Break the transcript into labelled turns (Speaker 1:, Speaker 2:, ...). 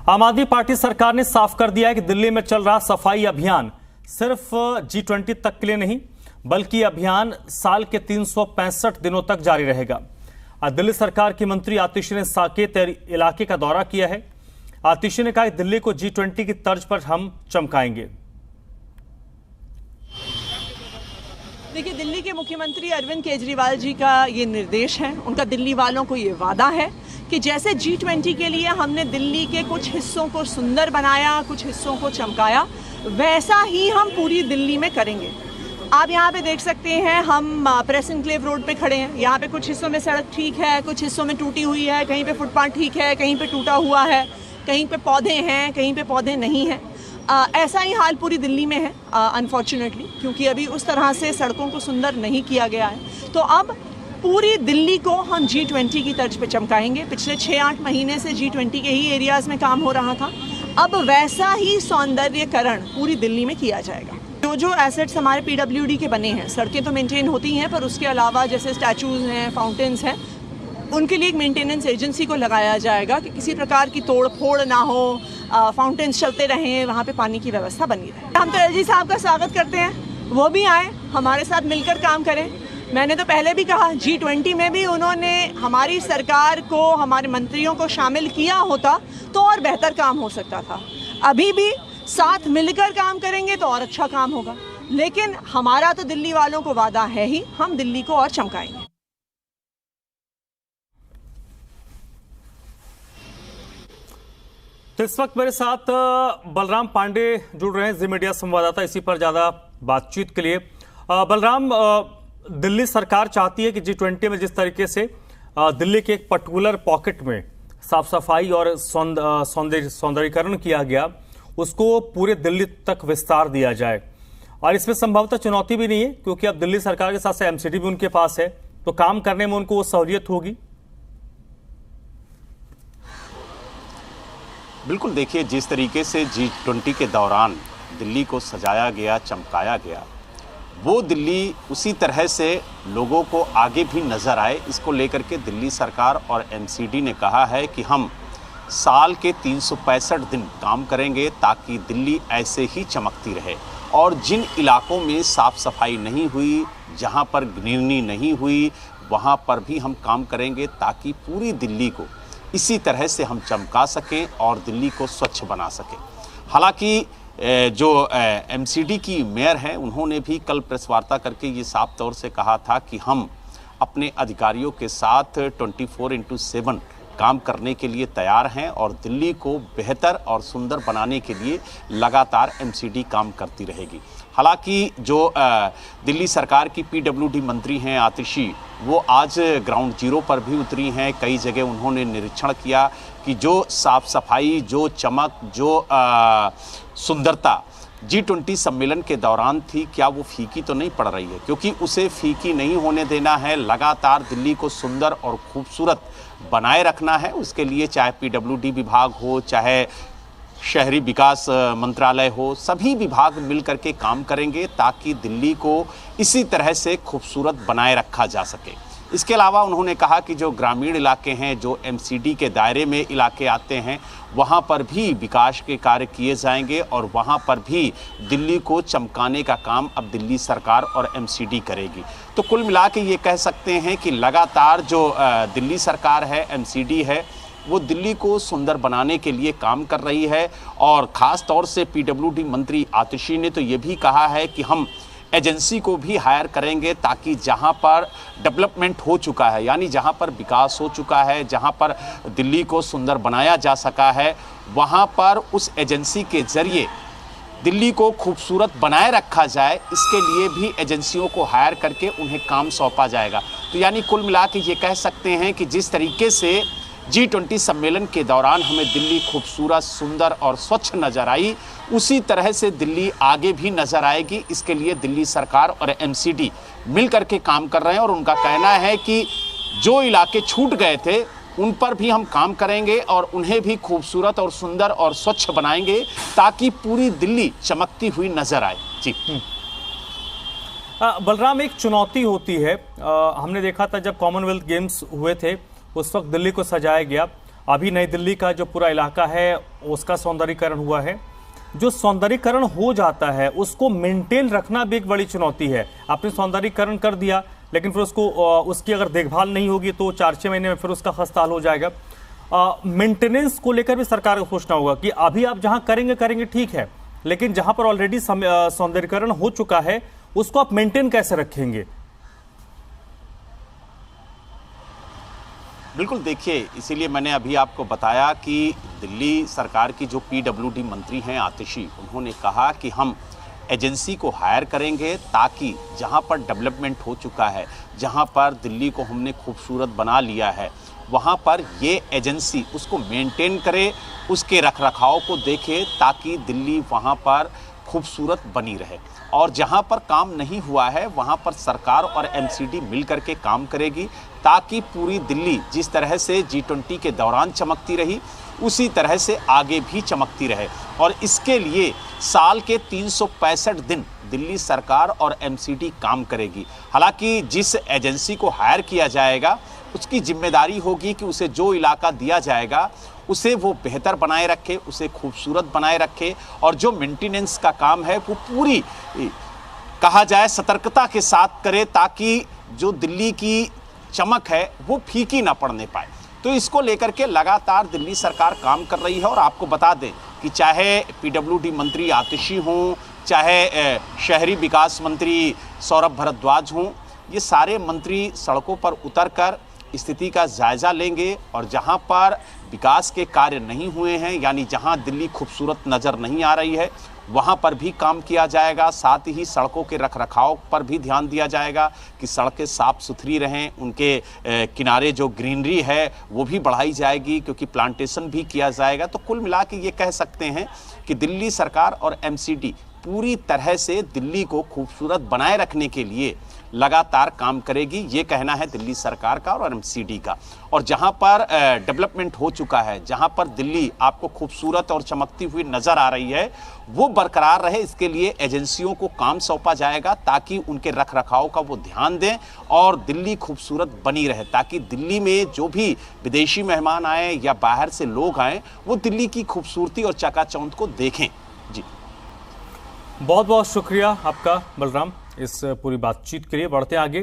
Speaker 1: आम आदमी पार्टी सरकार ने साफ कर दिया है कि दिल्ली में चल रहा सफाई अभियान सिर्फ G20 तक के लिए नहीं, बल्कि अभियान साल के 365 दिनों तक जारी रहेगा। दिल्ली सरकार की मंत्री आतिशी ने साकेत इलाके का दौरा किया है। आतिशी ने कहा कि दिल्ली को G20 की तर्ज पर हम चमकाएंगे।
Speaker 2: देखिए, दिल्ली के मुख्यमंत्री अरविंद केजरीवाल जी का ये निर्देश है, उनका दिल्ली वालों को ये वादा है कि जैसे G20 के लिए हमने दिल्ली के कुछ हिस्सों को सुंदर बनाया, कुछ हिस्सों को चमकाया, वैसा ही हम पूरी दिल्ली में करेंगे। आप यहाँ पे देख सकते हैं, हम प्रेस एनक्लेव रोड पे खड़े हैं। यहाँ पे कुछ हिस्सों में सड़क ठीक है, कुछ हिस्सों में टूटी हुई है, कहीं पे फुटपाथ ठीक है, कहीं पे टूटा हुआ है, कहीं पे पौधे हैं, कहीं पे पौधे नहीं हैं। ऐसा ही हाल पूरी दिल्ली में है अनफॉर्चुनेटली, क्योंकि अभी उस तरह से सड़कों को सुंदर नहीं किया गया है। तो अब पूरी दिल्ली को हम G20 की तर्ज पे चमकाएंगे। पिछले 6-8 महीने से G20 के ही एरियाज़ में काम हो रहा था, अब वैसा ही सौंदर्यकरण पूरी दिल्ली में किया जाएगा। जो एसेट्स हमारे PWD के बने हैं, सड़कें तो मेंटेन होती हैं, पर उसके अलावा जैसे स्टैचूज़ हैं, फाउंटेन्स हैं, उनके लिए एक मेंटेनेंस एजेंसी को लगाया जाएगा कि किसी प्रकार की तोड़ फोड़ ना हो, फाउंटेन्स चलते रहें, वहाँ पे पानी की व्यवस्था बनी रहे। हम तो LG साहब का स्वागत करते हैं, वो भी आए, हमारे साथ मिलकर काम करें। मैंने तो पहले भी कहा, G20 में भी उन्होंने हमारी सरकार को, हमारे मंत्रियों को शामिल किया होता तो और बेहतर काम हो सकता था। अभी भी साथ मिलकर काम करेंगे तो और अच्छा काम होगा, लेकिन हमारा तो दिल्ली वालों को वादा है ही, हम दिल्ली को और चमकाएंगे।
Speaker 1: तो इस वक्त मेरे साथ बलराम पांडे जुड़ रहे हैं, जी मीडिया संवाददाता, इसी पर ज्यादा बातचीत के लिए। बलराम, दिल्ली सरकार चाहती है कि G20 में जिस तरीके से दिल्ली के एक पर्टिकुलर पॉकेट में साफ सफाई और सौंदर्यीकरण किया गया, उसको पूरे दिल्ली तक विस्तार दिया जाए। और इसमें संभवतः चुनौती भी नहीं है, क्योंकि अब दिल्ली सरकार के साथ से MCD भी उनके पास है, तो काम करने में उनको वो सहूलियत होगी।
Speaker 3: बिल्कुल, देखिए, जिस तरीके से G20 के दौरान दिल्ली को सजाया गया, चमकाया गया, वो दिल्ली उसी तरह से लोगों को आगे भी नज़र आए, इसको लेकर के दिल्ली सरकार और MCD ने कहा है कि हम साल के 365 दिन काम करेंगे ताकि दिल्ली ऐसे ही चमकती रहे। और जिन इलाकों में साफ़ सफाई नहीं हुई, जहाँ पर ग्रीनरी नहीं हुई, वहाँ पर भी हम काम करेंगे ताकि पूरी दिल्ली को इसी तरह से हम चमका सकें और दिल्ली को स्वच्छ बना सकें। हालांकि जो MCD की मेयर हैं, उन्होंने भी कल प्रेस वार्ता करके ये साफ तौर से कहा था कि हम अपने अधिकारियों के साथ 24/7 काम करने के लिए तैयार हैं और दिल्ली को बेहतर और सुंदर बनाने के लिए लगातार MCD काम करती रहेगी। हालांकि जो दिल्ली सरकार की PWD मंत्री हैं आतिशी, वो आज ग्राउंड जीरो पर भी उतरी हैं। कई जगह उन्होंने निरीक्षण किया कि जो साफ सफाई, जो चमक, जो सुंदरता G20 सम्मेलन के दौरान थी, क्या वो फीकी तो नहीं पड़ रही है? क्योंकि उसे फीकी नहीं होने देना है, लगातार दिल्ली को सुंदर और खूबसूरत बनाए रखना है। उसके लिए चाहे PWD विभाग हो, चाहे शहरी विकास मंत्रालय हो, सभी विभाग मिलकर के काम करेंगे ताकि दिल्ली को इसी तरह से खूबसूरत बनाए रखा जा सके। इसके अलावा उन्होंने कहा कि जो ग्रामीण इलाके हैं, जो MCD के दायरे में इलाके आते हैं, वहाँ पर भी विकास के कार्य किए जाएंगे और वहाँ पर भी दिल्ली को चमकाने का काम अब दिल्ली सरकार और MCD करेगी। तो कुल मिला के ये कह सकते हैं कि लगातार जो दिल्ली सरकार है, MCD है, वो दिल्ली को सुंदर बनाने के लिए काम कर रही है। और ख़ास तौर से PWD मंत्री आतिशी ने तो ये भी कहा है कि हम एजेंसी को भी हायर करेंगे ताकि जहां पर डेवलपमेंट हो चुका है, यानी जहां पर विकास हो चुका है, जहां पर दिल्ली को सुंदर बनाया जा सका है, वहां पर उस एजेंसी के ज़रिए दिल्ली को खूबसूरत बनाए रखा जाए। इसके लिए भी एजेंसियों को हायर करके उन्हें काम सौंपा जाएगा। तो यानी कुल मिला के ये कह सकते हैं कि जिस तरीके से G20 सम्मेलन के दौरान हमें दिल्ली खूबसूरत, सुंदर और स्वच्छ नज़र आई, उसी तरह से दिल्ली आगे भी नज़र आएगी। इसके लिए दिल्ली सरकार और MCD मिल करके काम कर रहे हैं और उनका कहना है कि जो इलाके छूट गए थे उन पर भी हम काम करेंगे और उन्हें भी खूबसूरत और सुंदर और स्वच्छ बनाएंगे ताकि पूरी दिल्ली चमकती हुई नज़र आए। जी
Speaker 1: बलराम, एक चुनौती होती है, हमने देखा था जब कॉमनवेल्थ गेम्स हुए थे, उस वक्त दिल्ली को सजाया गया। अभी नई दिल्ली का जो पूरा इलाका है उसका सौंदर्यीकरण हुआ है। जो सौंदर्यीकरण हो जाता है उसको मेंटेन रखना भी एक बड़ी चुनौती है। आपने सौंदर्यीकरण कर दिया लेकिन फिर उसको उसकी अगर देखभाल नहीं होगी तो 4-6 महीने में फिर उसका खस्ताहाल हो जाएगा। मेंटेनेंस को लेकर भी सरकार को सोचना होगा कि अभी आप जहां करेंगे ठीक है, लेकिन जहां पर ऑलरेडी सौंदर्यीकरण हो चुका है उसको आप मेंटेन कैसे रखेंगे?
Speaker 3: बिल्कुल, देखिए, इसीलिए मैंने अभी आपको बताया कि दिल्ली सरकार की जो पीडब्ल्यूडी मंत्री हैं आतिशी, उन्होंने कहा कि हम एजेंसी को हायर करेंगे ताकि जहां पर डेवलपमेंट हो चुका है, जहां पर दिल्ली को हमने खूबसूरत बना लिया है, वहां पर ये एजेंसी उसको मेंटेन करे, उसके रखरखाव को देखे ताकि दिल्ली वहां पर खूबसूरत बनी रहे। और जहां पर काम नहीं हुआ है वहां पर सरकार और एमसीडी मिलकर के काम करेगी ताकि पूरी दिल्ली जिस तरह से G20 के दौरान चमकती रही उसी तरह से आगे भी चमकती रहे। और इसके लिए साल के 365 दिन दिल्ली सरकार और एमसीडी काम करेगी। हालांकि जिस एजेंसी को हायर किया जाएगा उसकी जिम्मेदारी होगी कि उसे जो इलाका दिया जाएगा उसे वो बेहतर बनाए रखे, उसे खूबसूरत बनाए रखे, और जो मेंटेनेंस का काम है वो पूरी कहा जाए सतर्कता के साथ करे ताकि जो दिल्ली की चमक है वो फीकी ना पड़ने पाए। तो इसको लेकर के लगातार दिल्ली सरकार काम कर रही है। और आपको बता दें कि चाहे पीडब्ल्यूडी मंत्री आतिशी हों, चाहे शहरी विकास मंत्री सौरभ भारद्वाज हों, ये सारे मंत्री सड़कों पर उतरकर स्थिति का जायजा लेंगे और जहां पर विकास के कार्य नहीं हुए हैं, यानी जहां दिल्ली खूबसूरत नज़र नहीं आ रही है, वहां पर भी काम किया जाएगा। साथ ही सड़कों के रखरखाव पर भी ध्यान दिया जाएगा कि सड़कें साफ सुथरी रहें, उनके किनारे जो ग्रीनरी है वो भी बढ़ाई जाएगी, क्योंकि प्लांटेशन भी किया जाएगा। तो कुल मिला के ये कह सकते हैं कि दिल्ली सरकार और एमसीडी पूरी तरह से दिल्ली को खूबसूरत बनाए रखने के लिए लगातार काम करेगी, ये कहना है दिल्ली सरकार का और एमसीडी का। और जहां पर डेवलपमेंट हो चुका है, जहां पर दिल्ली आपको खूबसूरत और चमकती हुई नज़र आ रही है, वो बरकरार रहे, इसके लिए एजेंसियों को काम सौंपा जाएगा ताकि उनके रखरखाव का वो ध्यान दें और दिल्ली खूबसूरत बनी रहे, ताकि दिल्ली में जो भी विदेशी मेहमान आए या बाहर से लोग आए वो दिल्ली की खूबसूरती और चकाचौंध को देखें। जी,
Speaker 1: बहुत बहुत शुक्रिया आपका बलराम इस पूरी बातचीत के लिए। बढ़ते आगे।